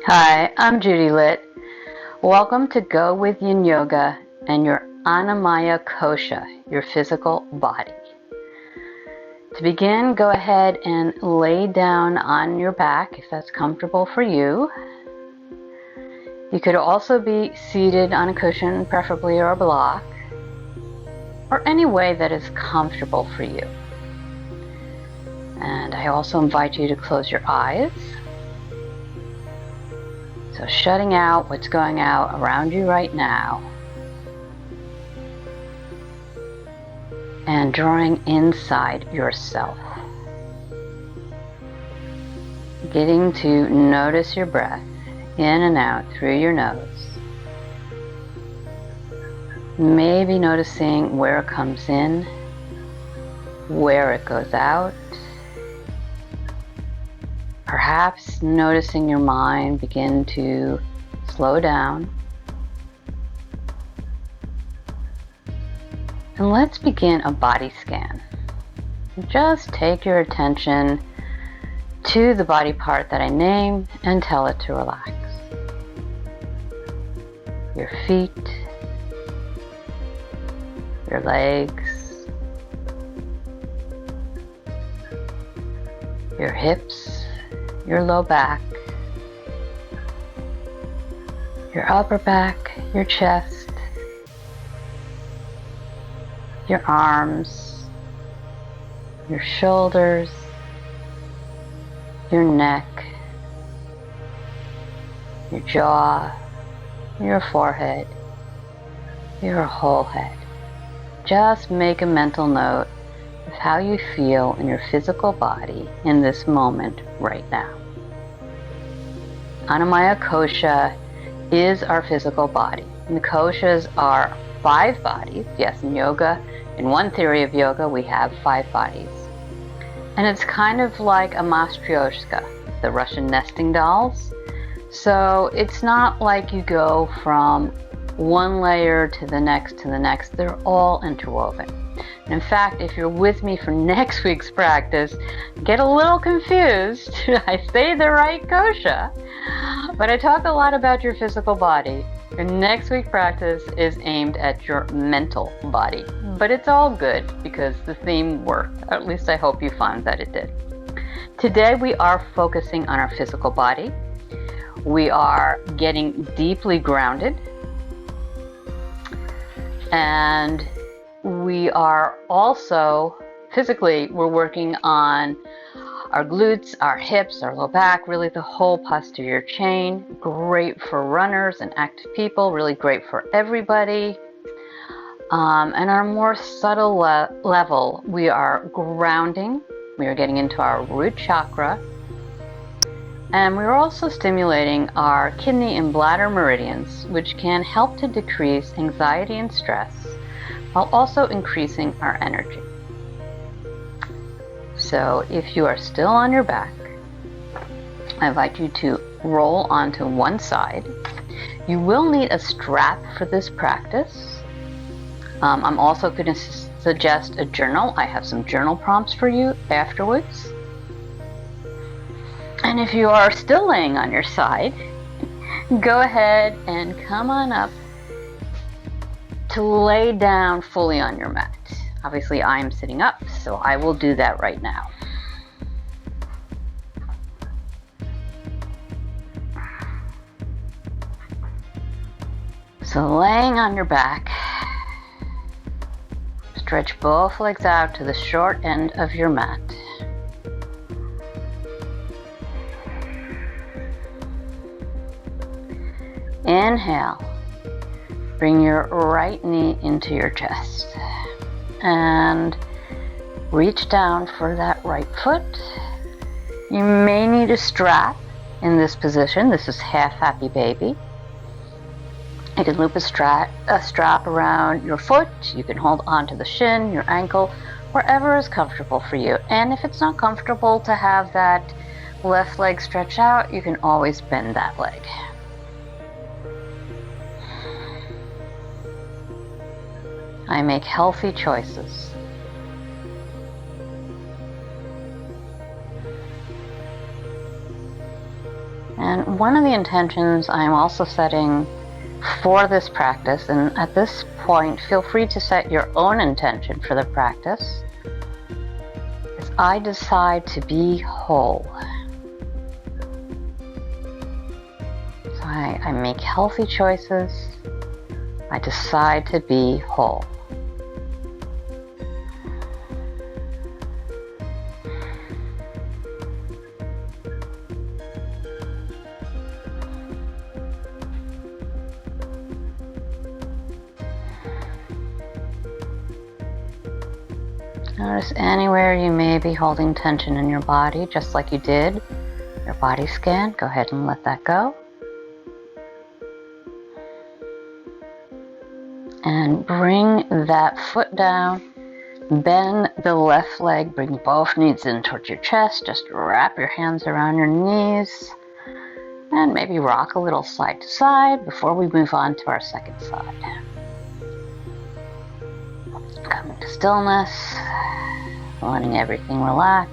Hi, I'm Judy Litt. Welcome to Go with Yin Yoga and your Annamaya Kosha, your physical body. To begin, go ahead and lay down on your back if that's comfortable for you. You could also be seated on a cushion, preferably, or a block, or any way that is comfortable for you. And I also invite you to close your eyes. So shutting out what's going out around you right now. And drawing inside yourself. Getting to notice your breath in and out through your nose. Maybe noticing where it comes in, where it goes out. Perhaps noticing your mind begin to slow down. And let's begin a body scan. Just take your attention to the body part that I named and tell it to relax. Your feet, your legs, your hips, your low back, your upper back, your chest, your arms, your shoulders, your neck, your jaw, your forehead, your whole head. Just make a mental note of how you feel in your physical body in this moment right now. Annamaya Kosha is our physical body. And the koshas are 5 bodies. Yes, in yoga, in one theory of yoga, we have 5 bodies. And it's kind of like a matryoshka, the Russian nesting dolls. So it's not like you go from one layer to the next to the next. They're all interwoven. And in fact, if you're with me for next week's practice, get a little confused. I say the right kosha, but I talk a lot about your physical body. And next week's practice is aimed at your mental body. But it's all good because the theme worked. At least I hope you found that it did. Today we are focusing on our physical body. We are getting deeply grounded. And we are also, physically, we're working on our glutes, our hips, our low back, really the whole posterior chain. Great for runners and active people, really great for everybody. And our more subtle level, we are grounding. We are getting into our root chakra. And we're also stimulating our kidney and bladder meridians, which can help to decrease anxiety and stress, while also increasing our energy. So if you are still on your back, I invite you to roll onto one side. You will need a strap for this practice. I'm also going to suggest a journal. I have some journal prompts for you afterwards. And if you are still laying on your side, go ahead and come on up to lay down fully on your mat. Obviously, I am sitting up, so I will do that right now. So laying on your back, stretch both legs out to the short end of your mat. Inhale, bring your right knee into your chest and reach down for that right foot. You may need a strap in this position. This is half happy baby. You can loop a strap around your foot. You can hold onto the shin, your ankle, wherever is comfortable for you. And if it's not comfortable to have that left leg stretch out, you can always bend that leg. I make healthy choices. And one of the intentions I'm also setting for this practice, and at this point, feel free to set your own intention for the practice, is I decide to be whole. So I make healthy choices. I decide to be whole. Notice anywhere you may be holding tension in your body, just like you did your body scan. Go ahead and let that go. And bring that foot down. Bend the left leg, bring both knees in towards your chest. Just wrap your hands around your knees. And maybe rock a little side to side before we move on to our second side. Coming to stillness. Letting everything relax.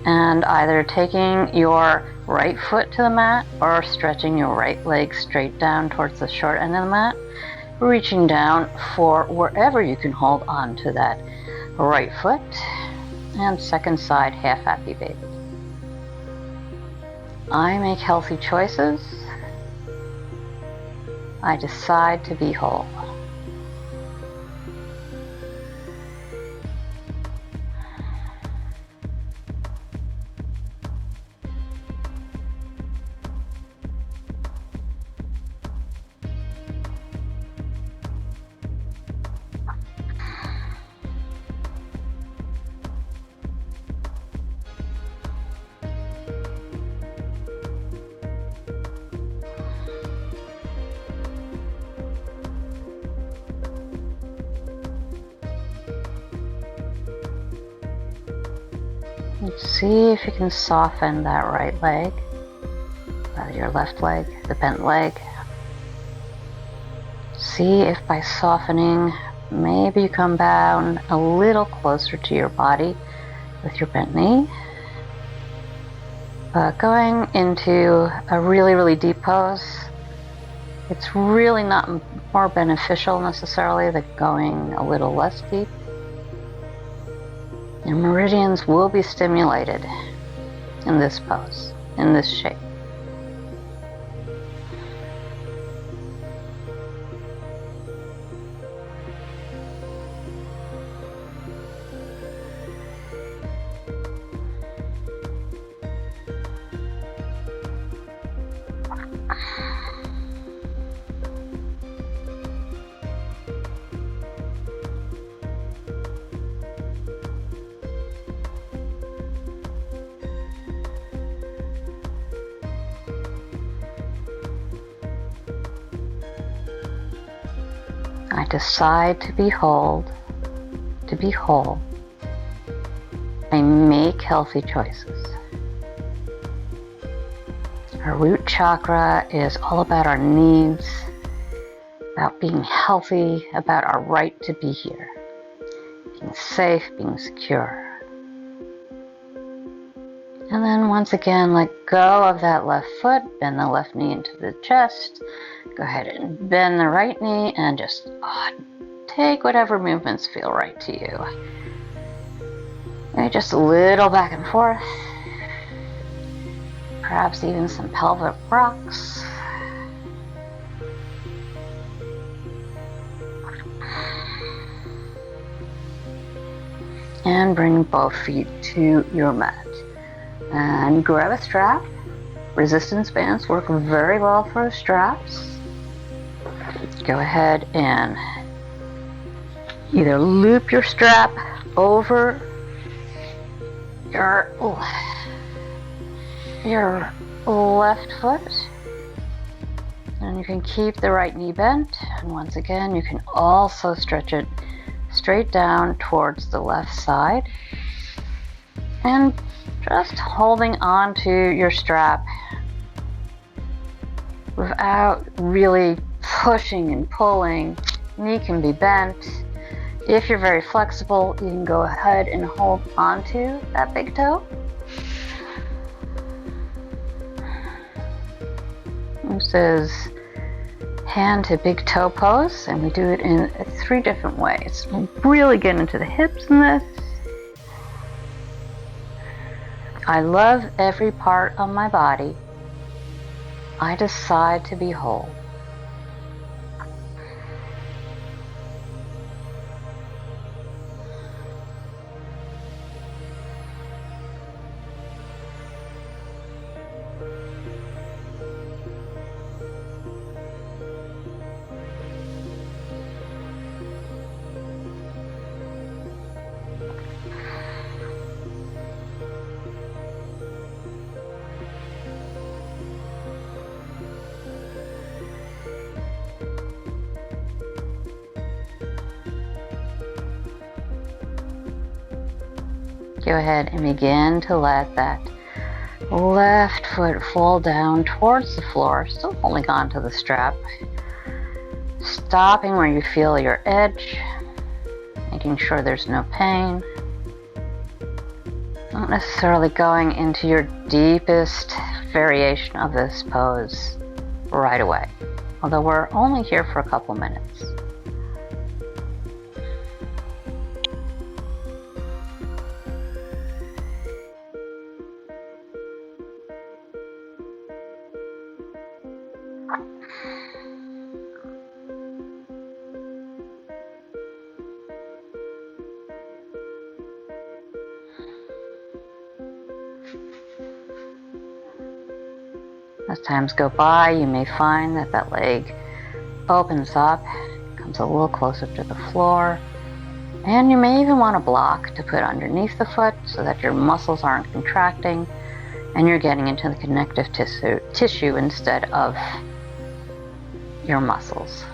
And either taking your right foot to the mat or stretching your right leg straight down towards the short end of the mat, reaching down for wherever you can hold on to that right foot. And second side, half happy baby. I make healthy choices. I decide to be whole. See if you can soften that right leg, your left leg, the bent leg. See if by softening, maybe you come down a little closer to your body with your bent knee. Going into a really, really deep pose, it's really not more beneficial necessarily than going a little less deep. Your meridians will be stimulated in this pose, in this shape. I decide to be whole. I make healthy choices. Our root chakra is all about our needs, about being healthy, about our right to be here, being safe, being secure. And then once again, let go of that left foot, bend the left knee into the chest. Go ahead and bend the right knee and just take whatever movements feel right to you. Maybe just a little back and forth. Perhaps even some pelvic rocks. And bring both feet to your mat. And grab a strap. Resistance bands work very well for straps. Go ahead and either loop your strap over your left foot, and you can keep the right knee bent. And once again, you can also stretch it straight down towards the left side, and just holding on to your strap without really pushing and pulling. Knee can be bent. If you're very flexible, you can go ahead and hold onto that big toe. This is hand to big toe pose, and we do it in 3 different ways. We'll really get into the hips in this. I love every part of my body. I decide to be whole. Go ahead and begin to let that left foot fall down towards the floor, still holding on to the strap. Stopping where you feel your edge, making sure there's no pain. Not necessarily going into your deepest variation of this pose right away, although we're only here for a couple minutes. As times go by, you may find that that leg opens up, comes a little closer to the floor, and you may even want a block to put underneath the foot so that your muscles aren't contracting and you're getting into the connective tissue instead of your muscles.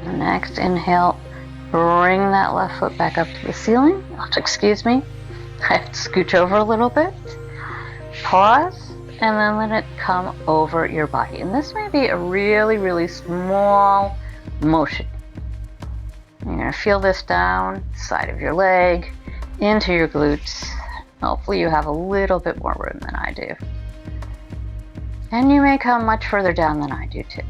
The next inhale, bring that left foot back up to the ceiling. Excuse me. I have to scooch over a little bit. Pause, and then let it come over your body. And this may be a really, really small motion. You're going to feel this down the side of your leg, into your glutes. Hopefully you have a little bit more room than I do. And you may come much further down than I do too.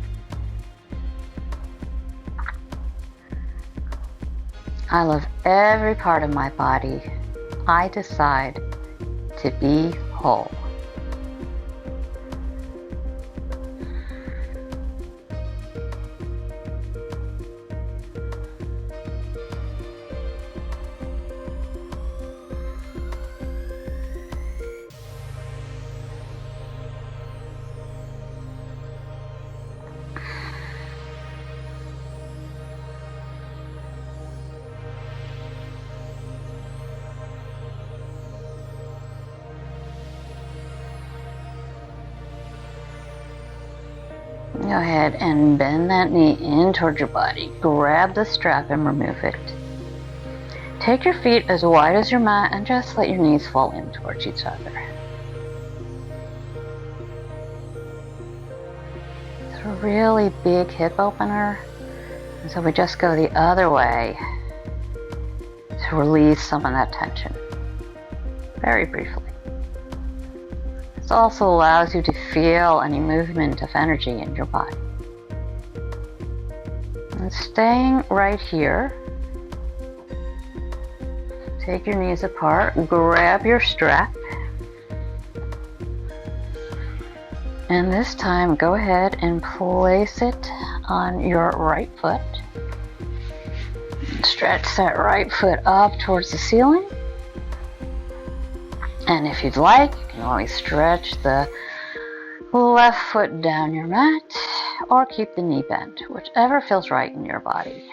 I love every part of my body. I decide to be whole. Go ahead and bend that knee in towards your body. Grab the strap and remove it. Take your feet as wide as your mat and just let your knees fall in towards each other. It's a really big hip opener, and so we just go the other way to release some of that tension. Very briefly. This also allows you to feel any movement of energy in your body. And staying right here, take your knees apart, grab your strap, and this time go ahead and place it on your right foot. Stretch that right foot up towards the ceiling. And if you'd like, you can always stretch the left foot down your mat or keep the knee bent, whichever feels right in your body.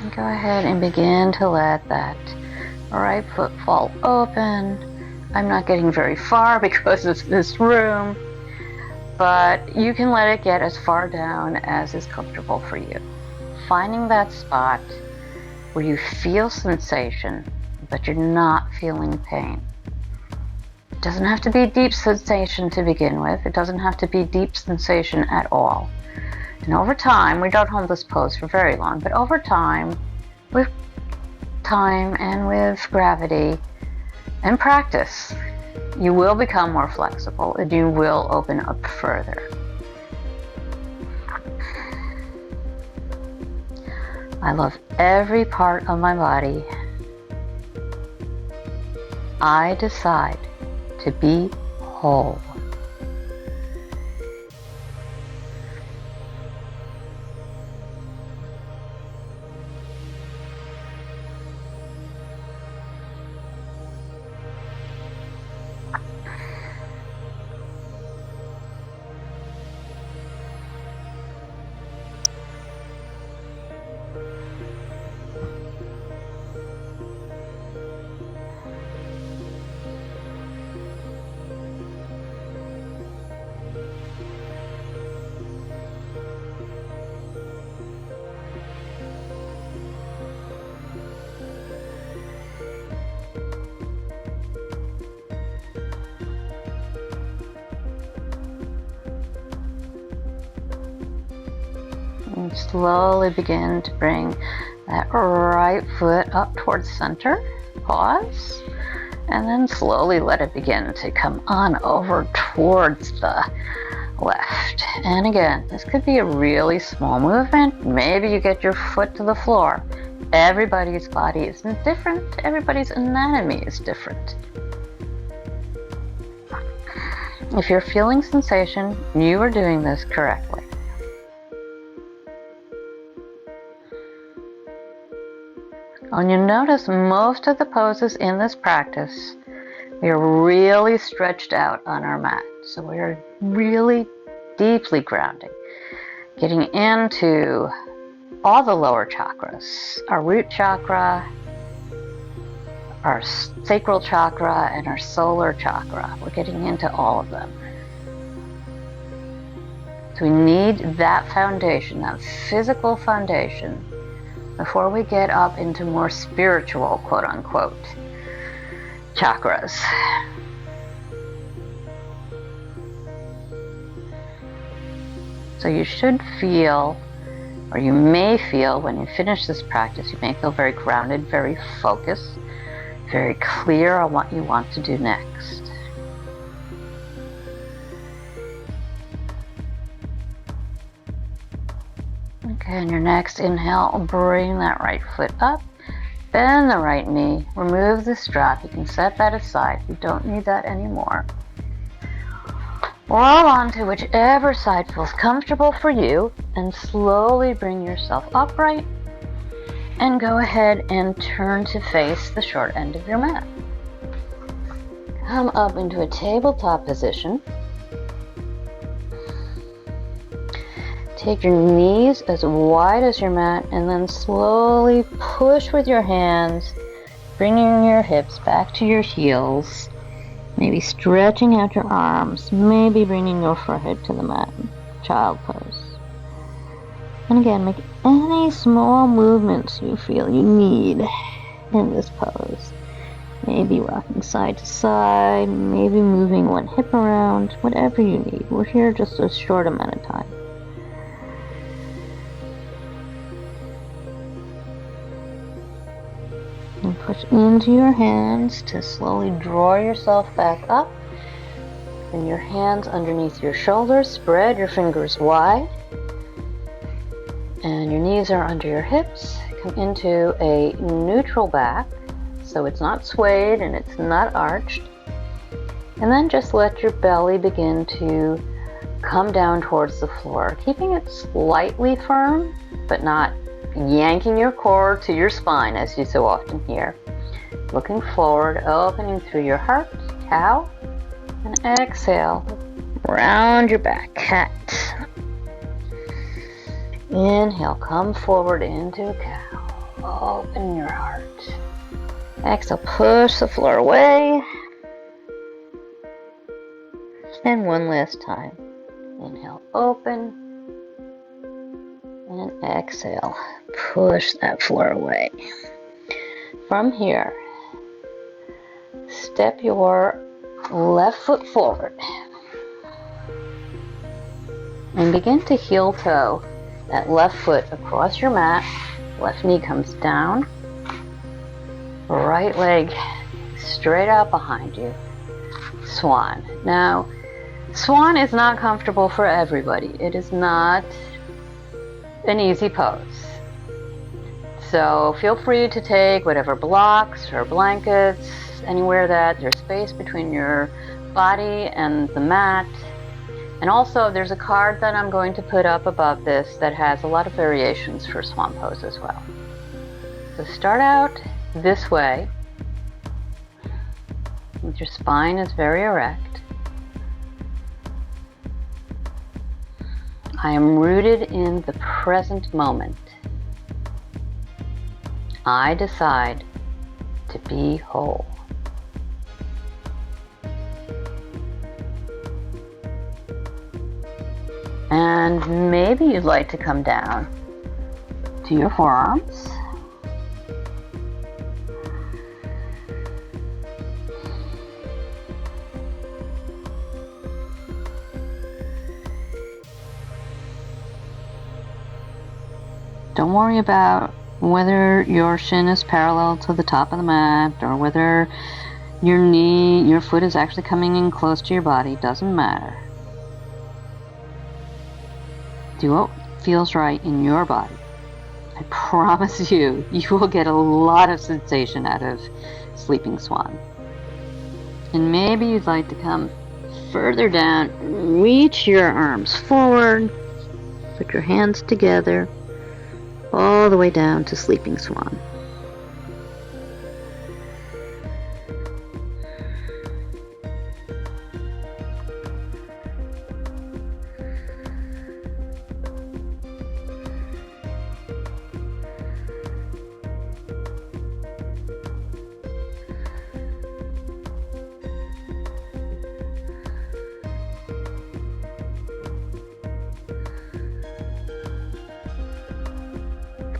And go ahead and begin to let that right foot fall open. I'm not getting very far because of this room, but you can let it get as far down as is comfortable for you. Finding that spot where you feel sensation, but you're not feeling pain. It doesn't have to be deep sensation to begin with. It doesn't have to be deep sensation at all. And over time, we don't hold this pose for very long, but over time, with time and with gravity and practice, you will become more flexible and you will open up further. I love every part of my body. I decide to be whole. And slowly begin to bring that right foot up towards center. Pause. And then slowly let it begin to come on over towards the left. And again, this could be a really small movement. Maybe you get your foot to the floor. Everybody's body is different. Everybody's anatomy is different. If you're feeling sensation, you are doing this correctly. And you'll notice most of the poses in this practice, we are really stretched out on our mat. So we are really deeply grounding, getting into all the lower chakras, our root chakra, our sacral chakra, and our solar chakra. We're getting into all of them. So we need that foundation, that physical foundation, before we get up into more spiritual, quote unquote, chakras. So you should feel, or you may feel when you finish this practice, you may feel very grounded, very focused, very clear on what you want to do next. Okay, and your next inhale, bring that right foot up, bend the right knee, remove the strap. You can set that aside. You don't need that anymore. Roll onto whichever side feels comfortable for you and slowly bring yourself upright and go ahead and turn to face the short end of your mat. Come up into a tabletop position. Take your knees as wide as your mat and then slowly push with your hands, bringing your hips back to your heels, maybe stretching out your arms, maybe bringing your forehead to the mat, child pose. And again, make any small movements you feel you need in this pose. Maybe rocking side to side, maybe moving one hip around, whatever you need. We're here just a short amount of time. And push into your hands to slowly draw yourself back up. Bring your hands underneath your shoulders, spread your fingers wide. And your knees are under your hips. Come into a neutral back, so it's not swayed and it's not arched. And then just let your belly begin to come down towards the floor, keeping it slightly firm, but not yanking your core to your spine as you so often hear. Looking forward, opening through your heart, cow, and exhale, round your back, cat. Inhale, come forward into cow. open your heart. Exhale, push the floor away. And one last time. Inhale, open. And exhale, push that floor away. From here, step your left foot forward. And begin to heel toe that left foot across your mat. Left knee comes down. Right leg straight out behind you. Swan. Now, Swan is not comfortable for everybody. It is not an easy pose. So feel free to take whatever blocks or blankets, anywhere that there's space between your body and the mat. And also there's a card that I'm going to put up above this that has a lot of variations for Swan pose as well. So start out this way. Your spine is very erect. I am rooted in the present moment. I decide to be whole. And maybe you'd like to come down to your forearms. Don't worry about whether your shin is parallel to the top of the mat or whether your foot is actually coming in close to your body. Doesn't matter. Do what feels right in your body. I promise you, you will get a lot of sensation out of Sleeping Swan. And maybe you'd like to come further down, reach your arms forward, put your hands together, all the way down to Sleeping Swan.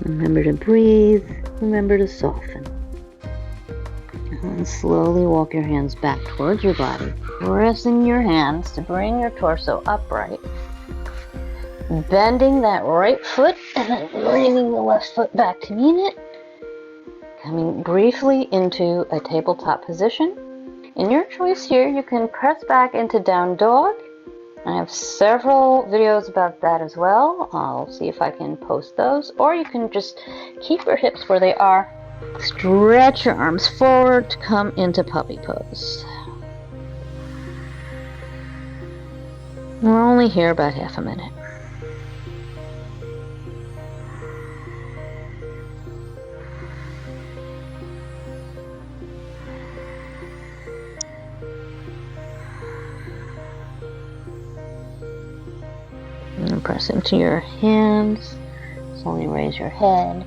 Remember to breathe, remember to soften. And slowly walk your hands back towards your body, pressing your hands to bring your torso upright. Bending that right foot and then bringing the left foot back to meet it. Coming briefly into a tabletop position. In your choice here, you can press back into down dog. I have several videos about that as well. I'll see if I can post those. Or you can just keep your hips where they are. Stretch your arms forward to come into puppy pose. We're only here about half a minute. And press into your hands. Slowly raise your head.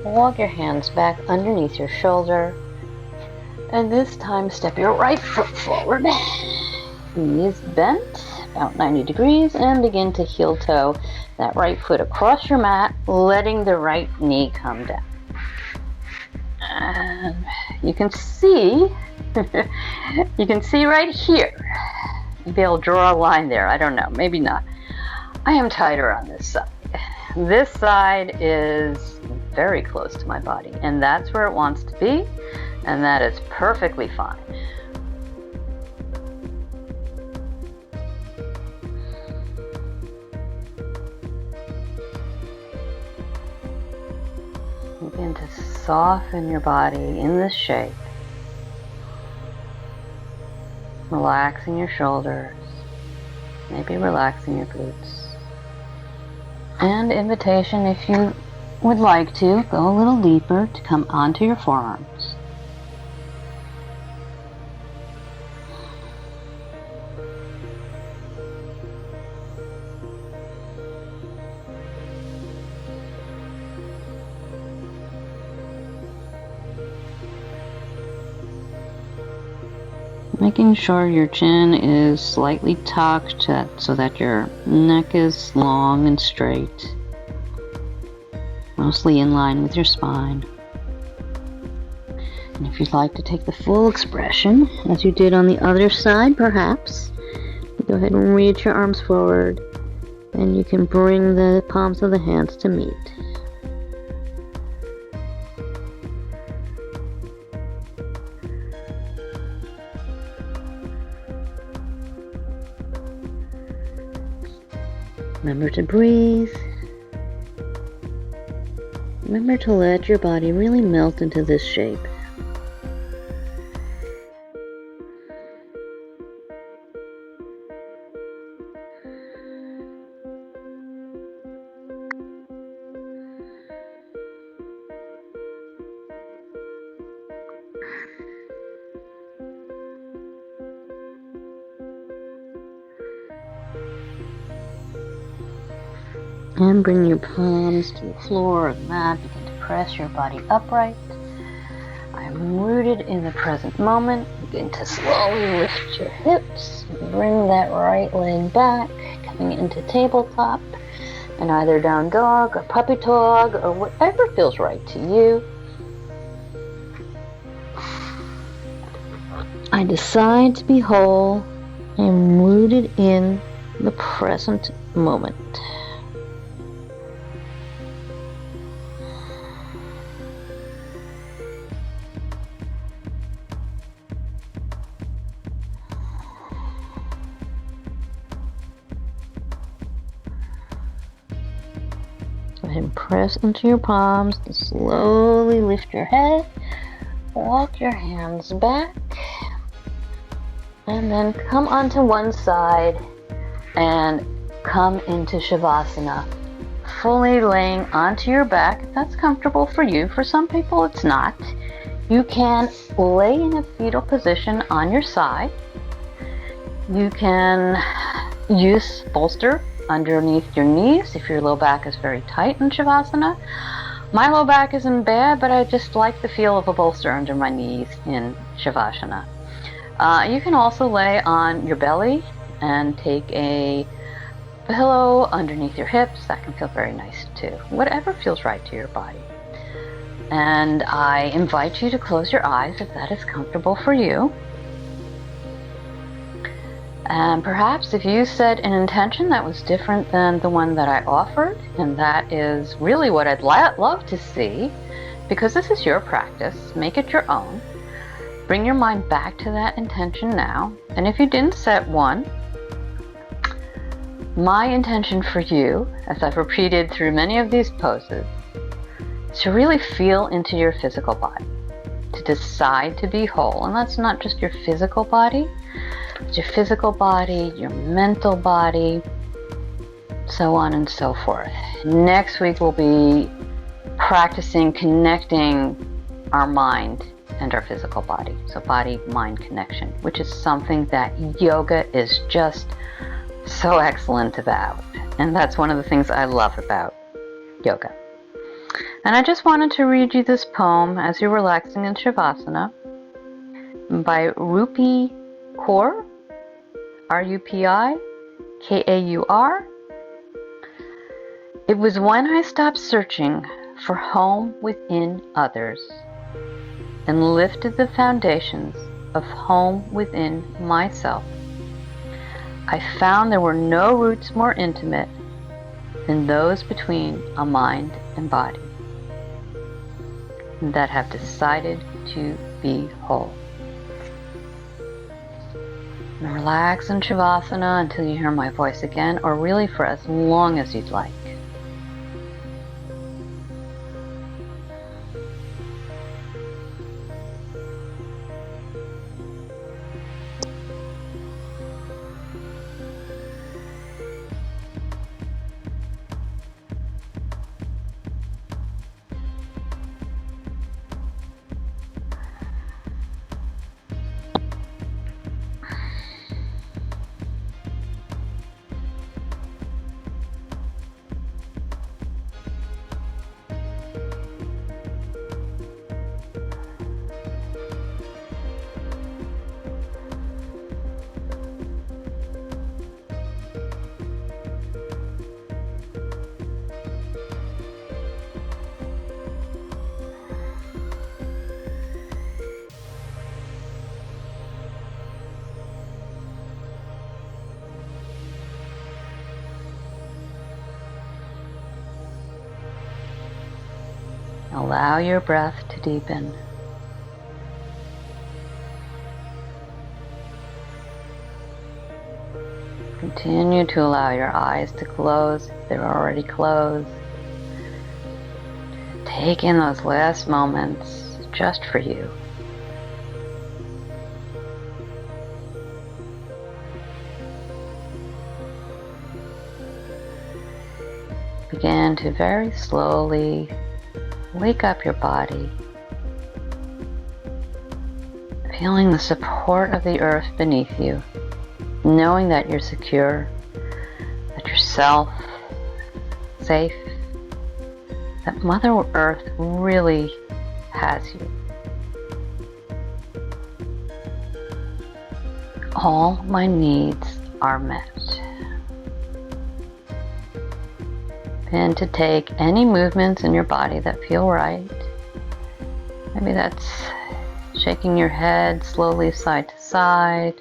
Walk your hands back underneath your shoulder. And this time step your right foot forward. Knees bent about 90 degrees and begin to heel toe that right foot across your mat, letting the right knee come down. And you can see right here. Maybe I'll draw a line there. I don't know. Maybe not. I am tighter on this side. This side is very close to my body, and that's where it wants to be, and that is perfectly fine. Begin to soften your body in this shape. Relaxing your shoulders, maybe relaxing your glutes. And invitation, if you would like to, go a little deeper to come onto your forearms. making sure your chin is slightly tucked so that your neck is long and straight, mostly in line with your spine. And if you'd like to take the full expression, as you did on the other side, perhaps, go ahead and reach your arms forward, and you can bring the palms of the hands to meet. Remember to breathe. Remember to let your body really melt into this shape. And bring your palms to the floor or the mat. Begin to press your body upright. I'm rooted in the present moment. Begin to slowly lift your hips. Bring that right leg back, coming into tabletop, and either down dog or puppy dog or whatever feels right to you. I decide to be whole. I'm rooted in the present moment. Go ahead and press into your palms to slowly lift your head. Walk your hands back. And then come onto one side and come into Savasana. Fully laying onto your back, if that's comfortable for you. For some people it's not. You can lay in a fetal position on your side. You can use Bolster underneath your knees if your low back is very tight in Savasana. My low back isn't bad, but I just like the feel of a bolster under my knees in Savasana. You can also lay on your belly and take a pillow underneath your hips. That can feel very nice too. Whatever feels right to your body. And I invite you to close your eyes if that is comfortable for you. And perhaps if you set an intention that was different than the one that I offered, and that is really what I'd love to see, because this is your practice, make it your own. Bring your mind back to that intention now. And if you didn't set one, my intention for you, as I've repeated through many of these poses, is to really feel into your physical body, to decide to be whole. And that's not just your physical body, it's your physical body, your mental body, so on and so forth. Next week we'll be practicing connecting our mind and our physical body. So body-mind connection, which is something that yoga is just so excellent about. And that's one of the things I love about yoga. And I just wanted to read you this poem as you're relaxing in Savasana by Rupi Kaur, R-U-P-I-K-A-U-R. It was when I stopped searching for home within others and lifted the foundations of home within myself. I found there were no roots more intimate than those between a mind and body that have decided to be whole. And relax in Savasana until you hear my voice again, or really for as long as you'd like. Allow your breath to deepen. Continue to allow your eyes to close if they're already closed. Take in those last moments just for you. Begin to very slowly wake up your body, feeling the support of the earth beneath you, knowing that you're secure, that you're safe, that Mother Earth really has you. All my needs are met. And to take any movements in your body that feel right. Maybe that's shaking your head slowly side to side,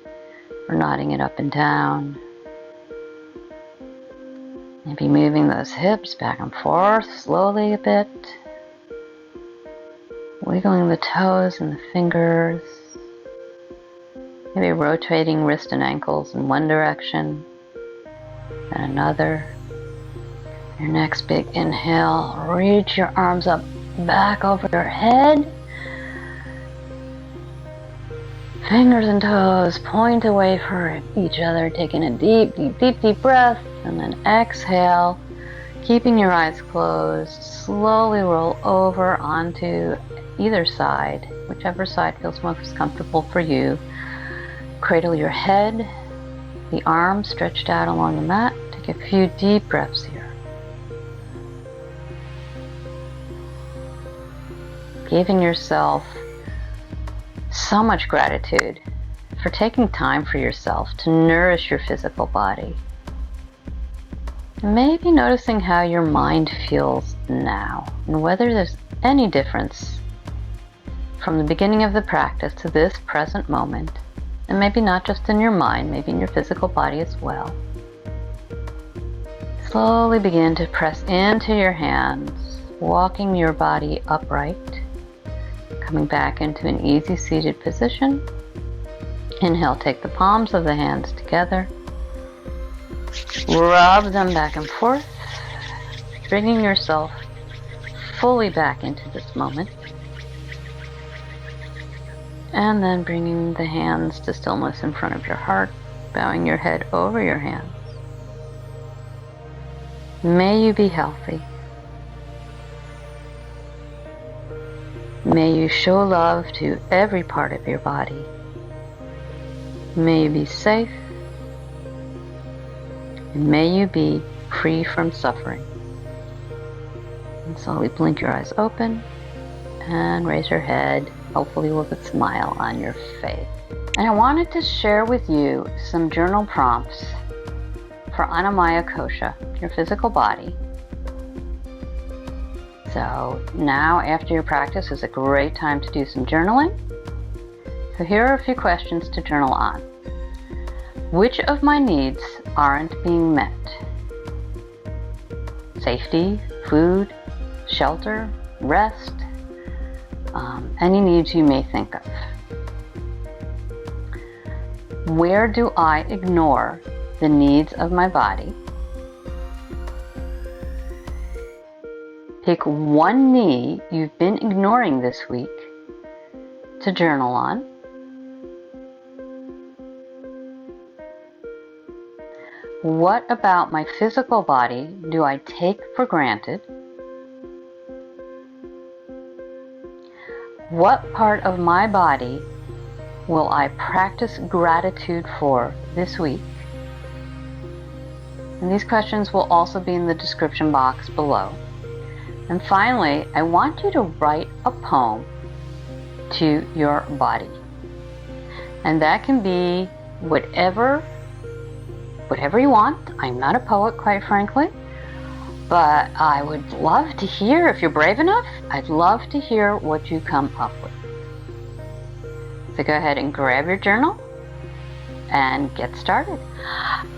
or nodding it up and down. Maybe moving those hips back and forth slowly a bit. Wiggling the toes and the fingers. Maybe rotating wrist and ankles in one direction and another. Your next big inhale, reach your arms up back over your head. Fingers and toes point away from each other, taking a deep breath, and then exhale, keeping your eyes closed. Slowly roll over onto either side, whichever side feels most comfortable for you. Cradle your head, the arms stretched out along the mat. Take a few deep breaths here. Giving yourself so much gratitude for taking time for yourself to nourish your physical body. Maybe noticing how your mind feels now and whether there's any difference from the beginning of the practice to this present moment, and maybe not just in your mind, maybe in your physical body as well. Slowly begin to press into your hands, walking your body upright. Coming back into an easy seated position. Inhale, take the palms of the hands together. Rub them back and forth, bringing yourself fully back into this moment. And then bringing the hands to stillness in front of your heart, bowing your head over your hands. May you be healthy. May you show love to every part of your body. May you be safe. And may you be free from suffering. And slowly blink your eyes open and raise your head, hopefully with a smile on your face. And I wanted to share with you some journal prompts for Annamaya Kosha, your physical body. So now after your practice is a great time to do some journaling. So here are a few questions to journal on. Which of my needs aren't being met? Safety, food, shelter, rest, any needs you may think of. Where do I ignore the needs of my body? Pick one need you've been ignoring this week to journal on. What about my physical body do I take for granted? What part of my body will I practice gratitude for this week? And these questions will also be in the description box below. And finally, I want you to write a poem to your body. And that can be whatever you want. I'm not a poet, quite frankly, but I would love to hear, if you're brave enough, I'd love to hear what you come up with. So go ahead and grab your journal and get started.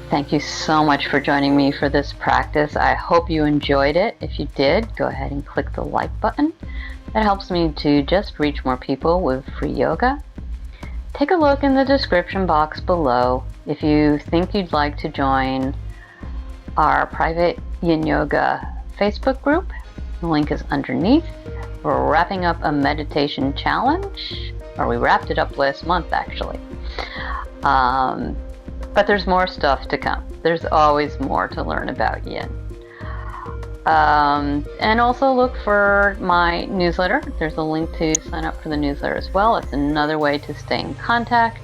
Thank you so much for joining me for this practice. I hope you enjoyed it. If you did, go ahead and click the like button. That helps me to just reach more people with free yoga. Take a look in the description box below if you think you'd like to join our private Yin Yoga Facebook group. The link is underneath. We're wrapping up a meditation challenge, or we wrapped it up last month actually. But there's more stuff to come. There's always more to learn about Yin. And also look for my newsletter. There's a link to sign up for the newsletter as well. It's another way to stay in contact.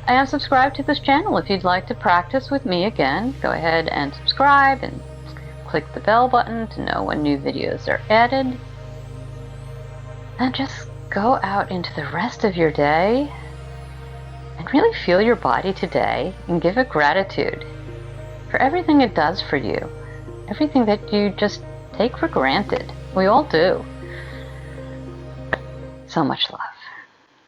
And subscribe to this channel if you'd like to practice with me again. Go ahead and subscribe and click the bell button to know when new videos are added. And just go out into the rest of your day and really feel your body today and give it gratitude for everything it does for you. Everything that you just take for granted. We all do. So much love.